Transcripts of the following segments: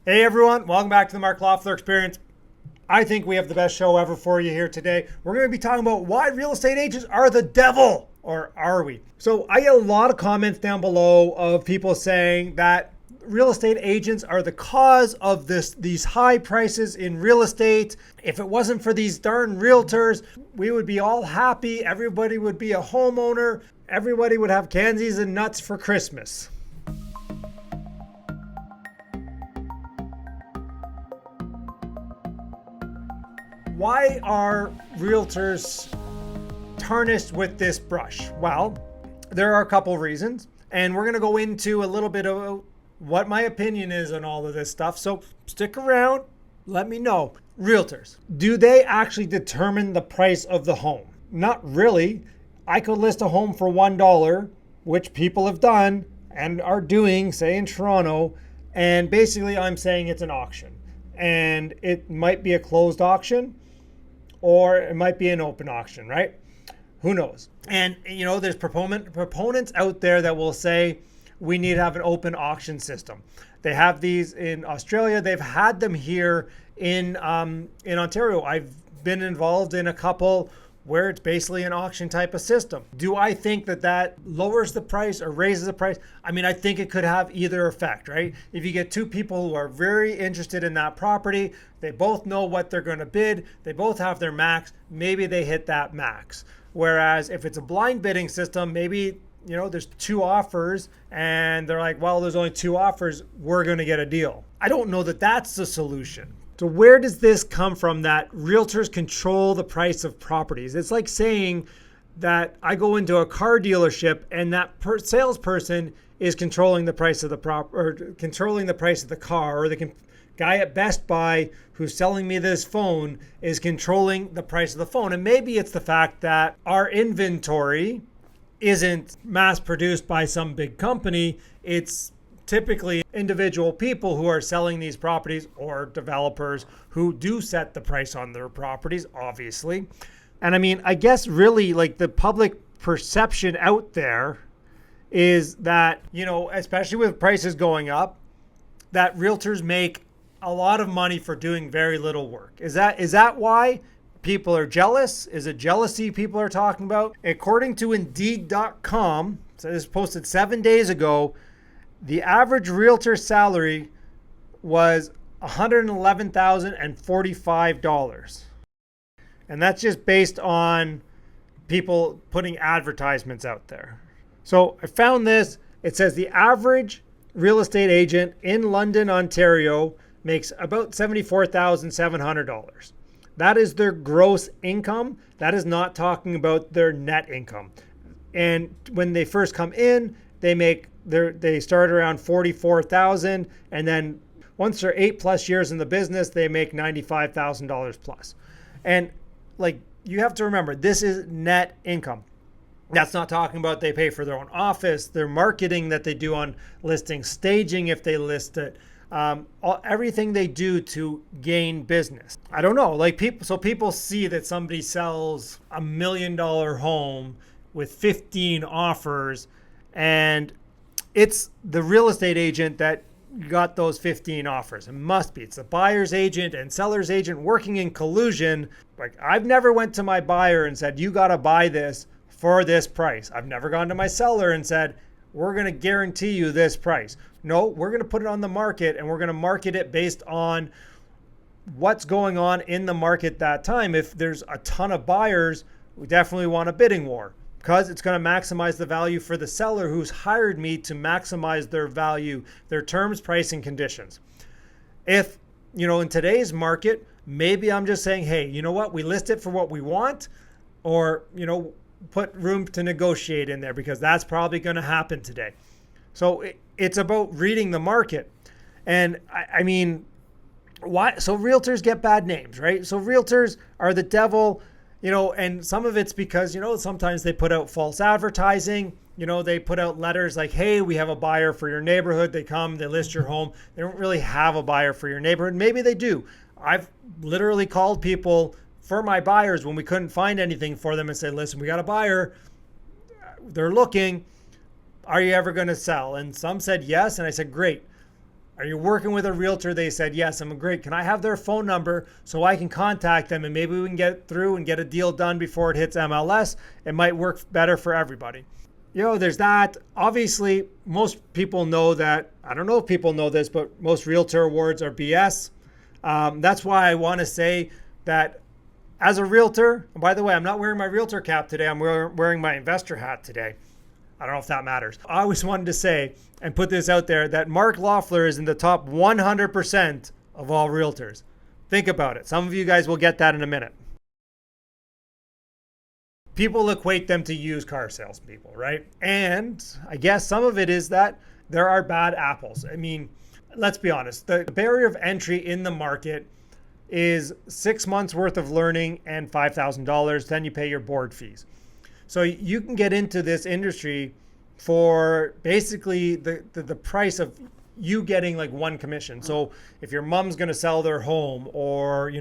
Hey everyone, welcome back to the Mark Loeffler Experience. I think we have the best show ever for you here today. We're going to be talking about why real estate agents are the devil, or are we? So I get a lot of comments down below of people saying that real estate agents are the cause of these high prices in real estate. If it wasn't for these darn realtors, we would be all happy. Everybody would be a homeowner. Everybody would have cansies and nuts for Christmas. Why are realtors tarnished with this brush? Well, there are a couple reasons, and we're going to go into a little bit of what my opinion is on all of this stuff. So stick around, let me know. Realtors, do they actually determine the price of the home? Not really. I could list a home for $1, which people have done and are doing, say in Toronto, and basically I'm saying it's an auction. And it might be a closed auction, or it might be an open auction, right? Who knows? And there's proponents out there that will say we need to have an open auction system. They have these in Australia. They've had them here in Ontario. I've been involved in a couple where it's basically an auction type of system. Do I think that lowers the price or raises the price? I mean, I think it could have either effect, right? If you get two people who are very interested in that property, they both know what they're going to bid, they both have their max, maybe they hit that max. Whereas if it's a blind bidding system, maybe there's two offers and they're like, well, there's only two offers, we're going to get a deal. I don't know that that's the solution. So where does this come from that realtors control the price of properties? It's like saying that I go into a car dealership and that salesperson is controlling the price of controlling the price of the car, or the guy at Best Buy who's selling me this phone is controlling the price of the phone. And maybe it's the fact that our inventory isn't mass produced by some big company. It's typically individual people who are selling these properties, or developers who do set the price on their properties, obviously. And I mean, I guess really like the public perception out there is that, especially with prices going up, that realtors make a lot of money for doing very little work. Is that why people are jealous? Is it jealousy people are talking about? According to Indeed.com, so this was posted 7 days ago, the average realtor salary was $111,045. And that's just based on people putting advertisements out there. So I found this. It says the average real estate agent in London, Ontario makes about $74,700. That is their gross income. That is not talking about their net income. And when they first come in, they start around 44,000, and then once they're 8+ years in the business, they make $95,000 plus. And like, you have to remember, this is net income. That's not talking about they pay for their own office, their marketing that they do on listings, staging if they list it, everything they do to gain business. I don't know, like people see that somebody sells $1 million home with 15 offers, and it's the real estate agent that got those 15 offers. It must be. It's the buyer's agent and seller's agent working in collusion. Like, I've never went to my buyer and said, you got to buy this for this price. I've never gone to my seller and said, we're going to guarantee you this price. No, we're going to put it on the market, and we're going to market it based on what's going on in the market that time. If there's a ton of buyers, we definitely want a bidding war, because it's going to maximize the value for the seller who's hired me to maximize their value, their terms, price, and conditions. If, in today's market, maybe I'm just saying, hey, you know what? We list it for what we want, or, put room to negotiate in there, because that's probably going to happen today. So it's about reading the market. And I mean, why? So realtors get bad names, right? So realtors are the devil. And some of it's because, sometimes they put out false advertising. They put out letters like, hey, we have a buyer for your neighborhood. They come, they list your home. They don't really have a buyer for your neighborhood. Maybe they do. I've literally called people for my buyers when we couldn't find anything for them and said, listen, we got a buyer. They're looking. Are you ever going to sell? And some said yes. And I said, great. Are you working with a realtor? They said, yes, I'm great. Can I have their phone number so I can contact them and maybe we can get through and get a deal done before it hits MLS? It might work better for everybody. There's that. Obviously, most people know that. I don't know if people know this, but most realtor awards are BS. That's why I want to say that as a realtor, and by the way, I'm not wearing my realtor cap today. I'm wearing my investor hat today. I don't know if that matters. I always wanted to say and put this out there that Mark Loeffler is in the top 100% of all realtors. Think about it. Some of you guys will get that in a minute. People equate them to used car salespeople, right? And I guess some of it is that there are bad apples. I mean, let's be honest. The barrier of entry in the market is 6 months worth of learning and $5,000. Then you pay your board fees. So you can get into this industry for basically the price of you getting like one commission. So if your mom's going to sell their home or,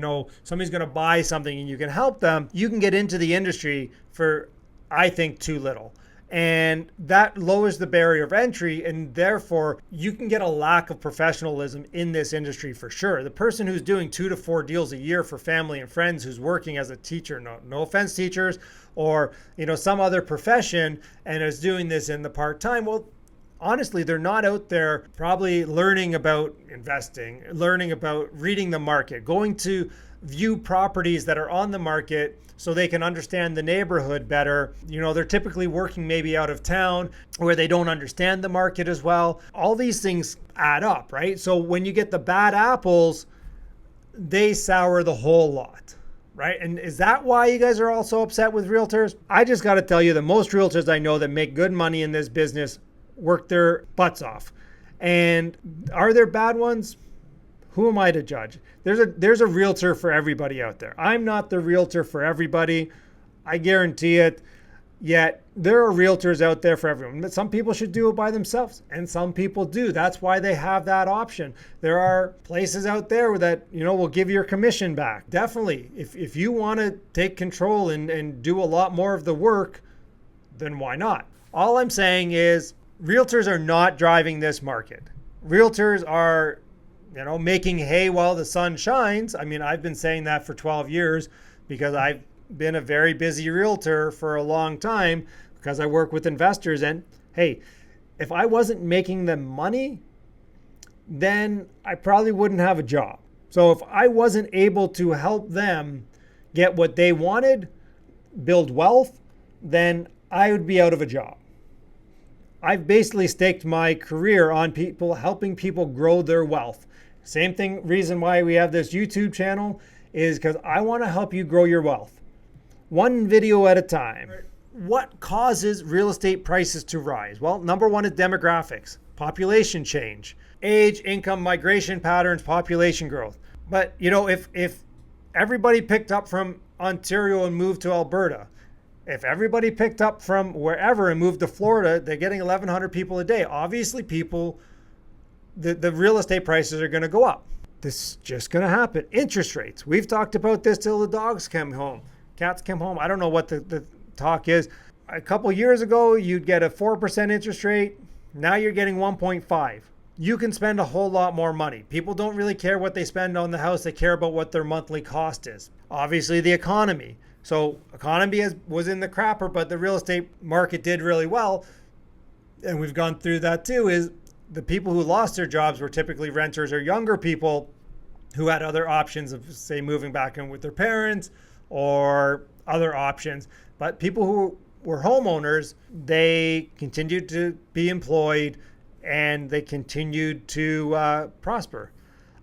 somebody's going to buy something and you can help them, you can get into the industry for, I think, too little. And that lowers the barrier of entry, and therefore you can get a lack of professionalism in this industry for sure. The person who's doing 2 to 4 deals a year for family and friends, who's working as a teacher, no offense teachers, or some other profession, and is doing this in the part-time, well, honestly, they're not out there probably learning about investing, learning about reading the market, going to view properties that are on the market so they can understand the neighborhood better. They're typically working maybe out of town where they don't understand the market as well. All these things add up, right? So when you get the bad apples, they sour the whole lot, right? And is that why you guys are all so upset with realtors? I just got to tell you that most realtors I know that make good money in this business work their butts off. And are there bad ones? Who am I to judge? There's a realtor for everybody out there. I'm not the realtor for everybody. I guarantee it. Yet there are realtors out there for everyone. But some people should do it by themselves, and some people do. That's why they have that option. There are places out there that will give your commission back. Definitely, if you want to take control and do a lot more of the work, then why not? All I'm saying is realtors are not driving this market. Realtors are making hay while the sun shines. I mean, I've been saying that for 12 years because I've been a very busy realtor for a long time because I work with investors. And hey, if I wasn't making them money, then I probably wouldn't have a job. So if I wasn't able to help them get what they wanted, build wealth, then I would be out of a job. I've basically staked my career on helping people grow their wealth. Same thing, reason why we have this YouTube channel is because I want to help you grow your wealth. One video at a time. What causes real estate prices to rise? Well, number one is demographics, population change, age, income, migration patterns, population growth. But if everybody picked up from Ontario and moved to Alberta, if everybody picked up from wherever and moved to Florida, they're getting 1,100 people a day. Obviously, the real estate prices are going to go up. This is just going to happen. Interest rates. We've talked about this till the dogs come home. Cats come home. I don't know what the talk is. A couple years ago, you'd get a 4% interest rate. Now you're getting 1.5. You can spend a whole lot more money. People don't really care what they spend on the house. They care about what their monthly cost is. Obviously, the economy. So economy was in the crapper, but the real estate market did really well. And we've gone through that too, is the people who lost their jobs were typically renters or younger people who had other options of, say, moving back in with their parents or other options. But people who were homeowners, they continued to be employed and they continued to prosper.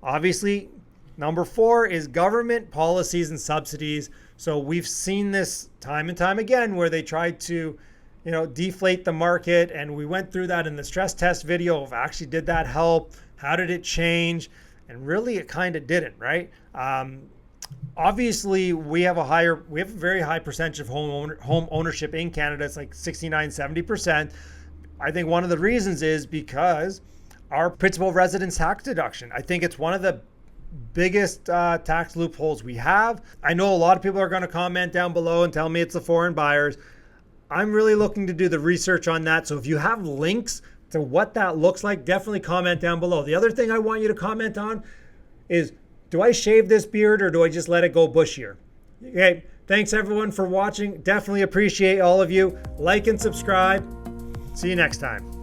Obviously, number 4 is government policies and subsidies. So we've seen this time and time again where they tried to deflate the market. And we went through that in the stress test video of actually, did that help? How did it change? And really it kind of didn't, right? Obviously we have a very high percentage of home ownership in Canada. It's like 69, 70%. I think one of the reasons is because our principal residence tax deduction. I think it's one of the biggest tax loopholes we have. I know a lot of people are going to comment down below and tell me it's the foreign buyers. I'm really looking to do the research on that. So if you have links, to what that looks like, definitely comment down below. The other thing I want you to comment on is, do I shave this beard or do I just let it go bushier? Okay, thanks everyone for watching. Definitely appreciate all of you. Like and subscribe. See you next time.